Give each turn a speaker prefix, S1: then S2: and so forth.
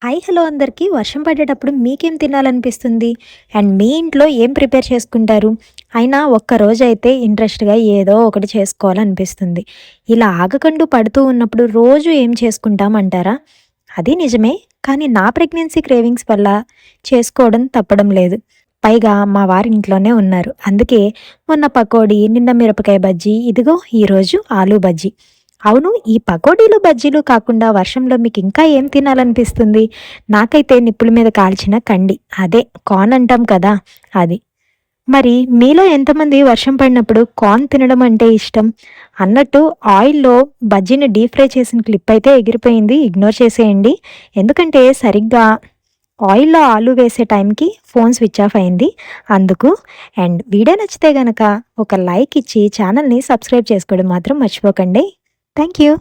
S1: Hi hello అందరికీ. వర్షం పడేటప్పుడు మీకేం తినాలనిపిస్తుంది? అండ్ మీ ఇంట్లో ఏం ప్రిపేర్ చేసుకుంటారు? అయినా ఒక్కరోజైతే ఇంట్రెస్ట్‌గా ఏదో ఒకటి చేసుకోవాలనిపిస్తుంది. ఇలా ఆగకండు పడుతూ ఉన్నప్పుడు రోజు ఏం చేసుకుంటాం అంటారా? అది నిజమే. కానీ నా ప్రెగ్నెన్సీ క్రేవింగ్స్ వల్ల చేసుకోవడం తప్పడం లేదు. పైగా మా వారు ఇంట్లోనే ఉన్నారు. అందుకే మొన్న పకోడీ, నిన్న మిరపకాయ బజ్జీ, ఇదిగో ఈరోజు ఆలూ బజ్జీ. అవును. ఈ పకోడీలు, బజ్జీలు కాకుండా వర్షంలో మీకింకా ఏం తినాలనిపిస్తుంది? నాకైతే నిప్పుల మీద కాల్చిన కండి. అదే కార్న్ అంటాం కదా! అది. మరి మీలో ఎంతమంది వర్షం పడినప్పుడు కార్న్ తినడం అంటే ఇష్టం? అన్నట్టు ఆయిల్‌లో బజ్జీని డీప్ ఫ్రై చేసిన క్లిప్ అయితే ఎగిరిపోయింది. ఇగ్నోర్ చేసేయండి. ఎందుకంటే సరిగ్గా ఆయిల్‌లో ఆలు వేసే టైంకి ఫోన్ స్విచ్ ఆఫ్ అయింది. అందుకు. అండ్ వీడియో నచ్చితే గనక ఒక లైక్ ఇచ్చి ఛానల్‌ని సబ్స్క్రైబ్ చేసుకోవడం మాత్రం మర్చిపోకండి. Thank you.